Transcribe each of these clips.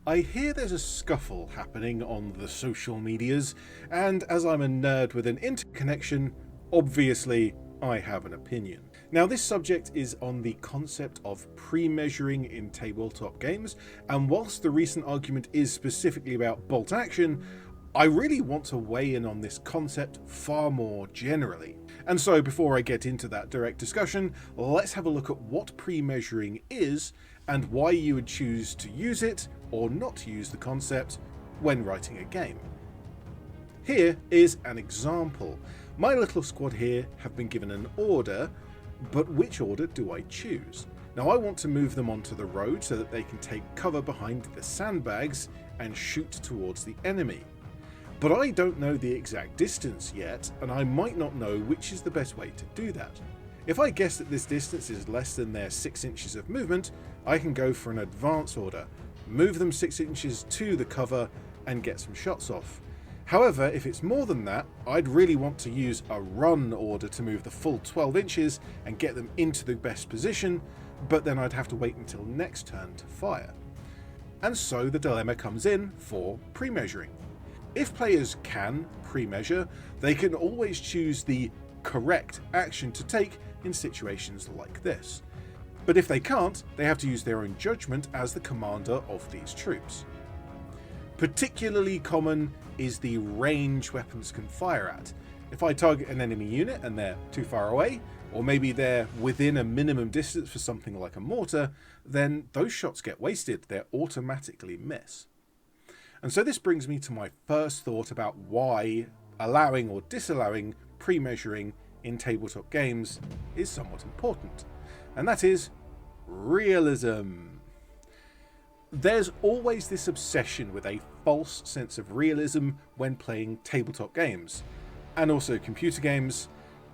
I hear there's a scuffle happening on the social medias, and as I'm a nerd with an interconnection, obviously I have an opinion. Now, this subject is on the concept of pre-measuring in tabletop games, and whilst the recent argument is specifically about bolt action, I really want to weigh in on this concept far more generally. And so before I get into that direct discussion, let's have a look at what pre-measuring is and why you would choose to use it or not use the concept when writing a game. Here is an example. My little squad here have been given an order, but which order do I choose? Now, I want to move them onto the road so that they can take cover behind the sandbags and shoot towards the enemy. But I don't know the exact distance yet, and I might not know which is the best way to do that. If I guess that this distance is less than their 6 inches of movement, I can go for an advance order, move them 6 inches to the cover and get some shots off. However, if it's more than that, I'd really want to use a run order to move the full 12 inches and get them into the best position, but then I'd have to wait until next turn to fire. And so the dilemma comes in for pre-measuring. If players can pre-measure, they can always choose the correct action to take in situations like this. But if they can't, they have to use their own judgment as the commander of these troops. Particularly common is the range weapons can fire at. If I target an enemy unit and they're too far away, or maybe they're within a minimum distance for something like a mortar, then those shots get wasted, they automatically miss. And so this brings me to my first thought about why allowing or disallowing pre-measuring in tabletop games is somewhat important, and that is realism. There's always this obsession with a false sense of realism when playing tabletop games, and also computer games,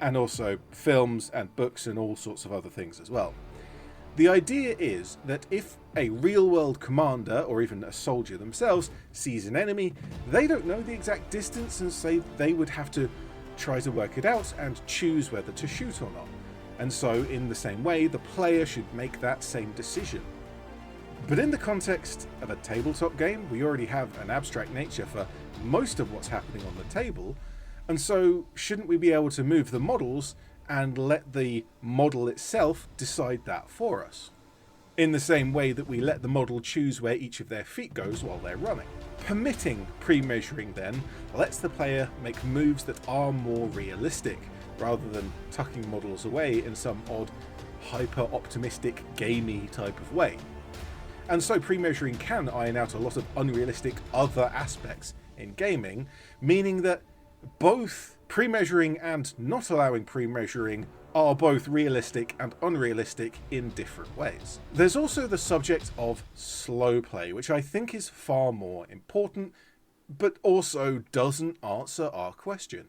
and also films and books and all sorts of other things as well. The idea is that if a real-world commander, or even a soldier themselves, sees an enemy, they don't know the exact distance, and so they would have to try to work it out and choose whether to shoot or not. And so, in the same way, the player should make that same decision. But in the context of a tabletop game, we already have an abstract nature for most of what's happening on the table, and so shouldn't we be able to move the models and let the model itself decide that for us? In the same way that we let the model choose where each of their feet goes while they're running. Permitting pre-measuring then lets the player make moves that are more realistic, rather than tucking models away in some odd hyper-optimistic gamey type of way. And so pre-measuring can iron out a lot of unrealistic other aspects in gaming, meaning that both pre-measuring and not allowing pre-measuring are both realistic and unrealistic in different ways. There's also the subject of slow play, which I think is far more important, but also doesn't answer our question.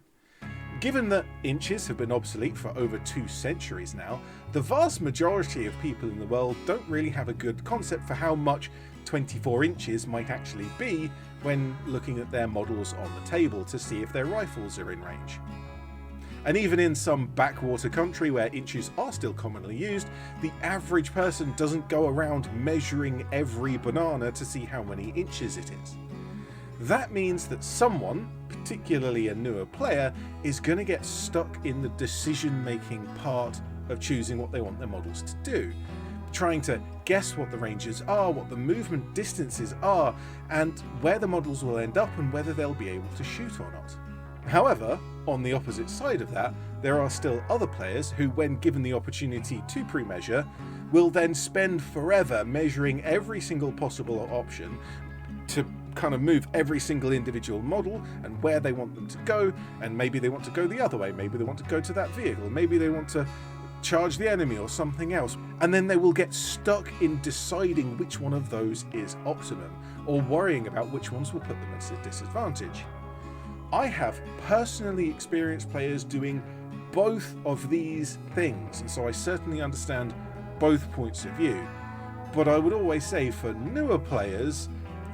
Given that inches have been obsolete for over 2 centuries now, the vast majority of people in the world don't really have a good concept for how much 24 inches might actually be when looking at their models on the table to see if their rifles are in range. And even in some backwater country where inches are still commonly used, the average person doesn't go around measuring every banana to see how many inches it is. That means that someone, particularly a newer player, is going to get stuck in the decision-making part of choosing what they want their models to do, trying to guess what the ranges are, what the movement distances are, and where the models will end up and whether they'll be able to shoot or not. However, on the opposite side of that, there are still other players who, when given the opportunity to pre-measure, will then spend forever measuring every single possible option to kind of move every single individual model and where they want them to go, and maybe they want to go the other way, maybe they want to go to that vehicle, maybe they want to charge the enemy or something else, and then they will get stuck in deciding which one of those is optimum, or worrying about which ones will put them at a disadvantage. I have personally experienced players doing both of these things, and so I certainly understand both points of view, but I would always say for newer players,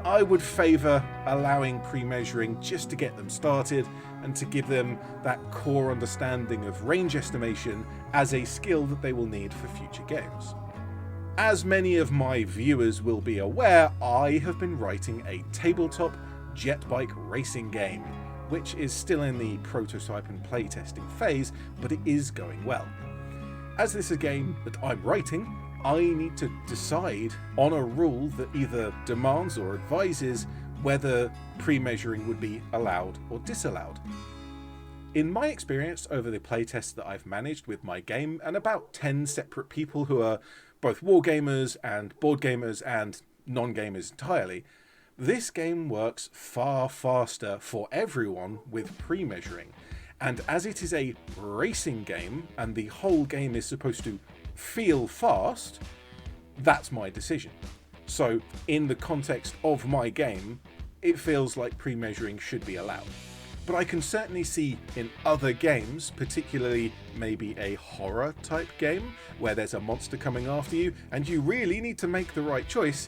I would favour allowing pre-measuring just to get them started and to give them that core understanding of range estimation as a skill that they will need for future games. As many of my viewers will be aware, I have been writing a tabletop jet bike racing game, which is still in the prototype and playtesting phase, but it is going well. As this is a game that I'm writing, I need to decide on a rule that either demands or advises whether pre-measuring would be allowed or disallowed. In my experience over the playtests that I've managed with my game and about 10 separate people who are both wargamers and board gamers and non-gamers entirely, this game works far faster for everyone with pre-measuring. And as it is a racing game and the whole game is supposed to feel fast, that's my decision. So in the context of my game, it feels like pre-measuring should be allowed. But I can certainly see in other games, particularly maybe a horror type game where there's a monster coming after you and you really need to make the right choice,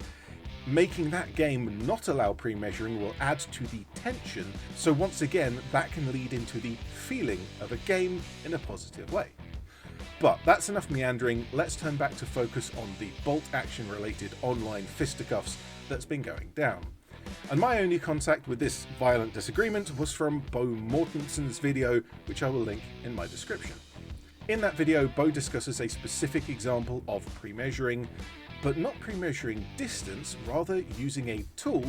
making that game not allow pre-measuring will add to the tension, so once again that can lead into the feeling of a game in a positive way. But that's enough meandering, let's turn back to focus on the bolt action related online fisticuffs that's been going down. And my only contact with this violent disagreement was from Bo Mortenson's video, which I will link in my description. In that video, Bo discusses a specific example of pre-measuring, but not pre-measuring distance, rather using a tool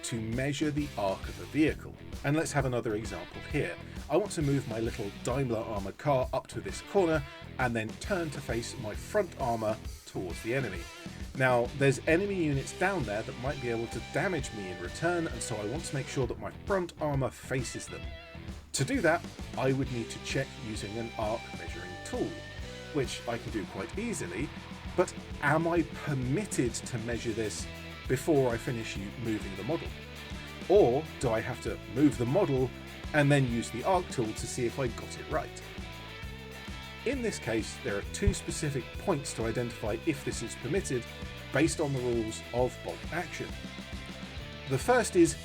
to measure the arc of a vehicle. And let's have another example here. I want to move my little Daimler armoured car up to this corner and then turn to face my front armour towards the enemy. Now, there's enemy units down there that might be able to damage me in return, and so I want to make sure that my front armour faces them. To do that, I would need to check using an arc measuring tool, which I can do quite easily, but am I permitted to measure this before I finish moving the model? Or do I have to move the model and then use the arc tool to see if I got it right? In this case, there are two specific points to identify if this is permitted based on the rules of bolt action. The first is,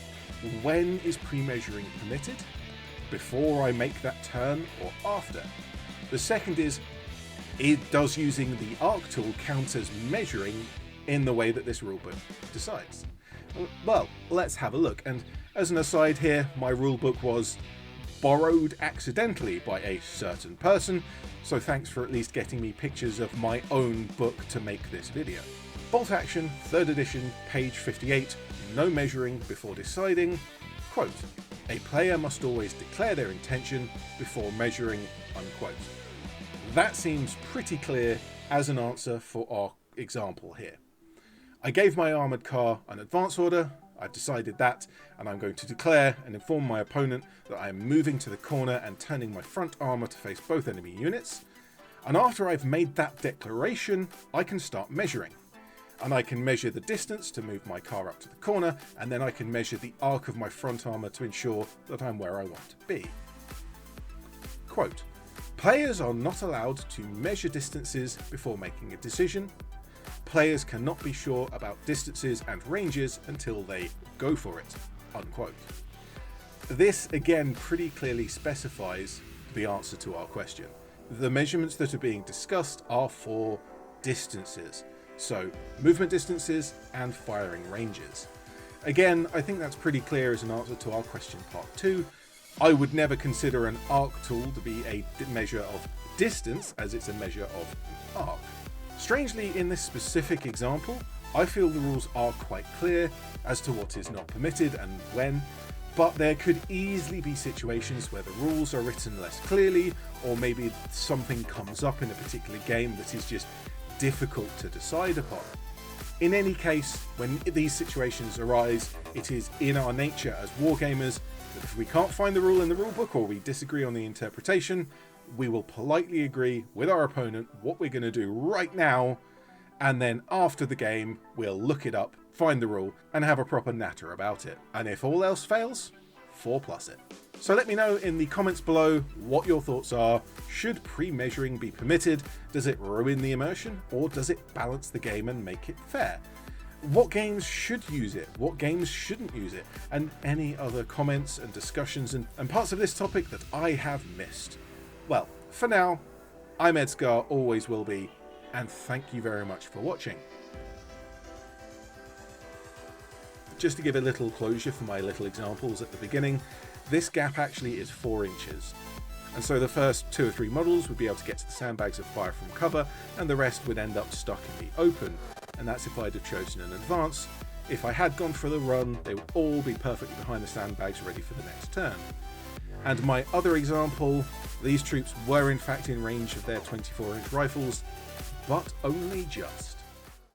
when is pre-measuring permitted? Before I make that turn or after? The second is, does using the arc tool count as measuring in the way that this rulebook decides? Well, let's have a look. And as an aside here, my rulebook was borrowed accidentally by a certain person, so thanks for at least getting me pictures of my own book to make this video. Bolt Action, 3rd edition, page 58, no measuring before deciding. Quote, a player must always declare their intention before measuring, unquote. That seems pretty clear as an answer for our example here. I gave my armoured car an advance order, I've decided that, and I'm going to declare and inform my opponent that I am moving to the corner and turning my front armour to face both enemy units. And after I've made that declaration, I can start measuring. And I can measure the distance to move my car up to the corner, and then I can measure the arc of my front armour to ensure that I'm where I want to be. Quote, players are not allowed to measure distances before making a decision. Players cannot be sure about distances and ranges until they go for it, unquote. This again pretty clearly specifies the answer to our question. The measurements that are being discussed are for distances, so movement distances and firing ranges. Again, I think that's pretty clear as an answer to our question part 2. I would never consider an arc tool to be a measure of distance, as it's a measure of arc. Strangely, in this specific example, I feel the rules are quite clear as to what is not permitted and when, but there could easily be situations where the rules are written less clearly, or maybe something comes up in a particular game that is just difficult to decide upon. In any case, when these situations arise, it is in our nature as wargamers that if we can't find the rule in the rulebook or we disagree on the interpretation, we will politely agree with our opponent what we're going to do right now, and then after the game we'll look it up, find the rule, and have a proper natter about it. And if all else fails, 4+ it. So let me know in the comments below what your thoughts are. Should pre-measuring be permitted? Does it ruin the immersion, or does it balance the game and make it fair? What games should use it? What games shouldn't use it? And any other comments and discussions and parts of this topic that I have missed. Well, for now, I'm ED-SKaR, always will be, and thank you very much for watching. Just to give a little closure for my little examples at the beginning, this gap actually is 4 inches. And so the first 2 or 3 models would be able to get to the sandbags of fire from cover, and the rest would end up stuck in the open. And that's if I'd have chosen in advance. If I had gone for the run, they would all be perfectly behind the sandbags ready for the next turn. And my other example, these troops were in fact in range of their 24-inch rifles, but only just.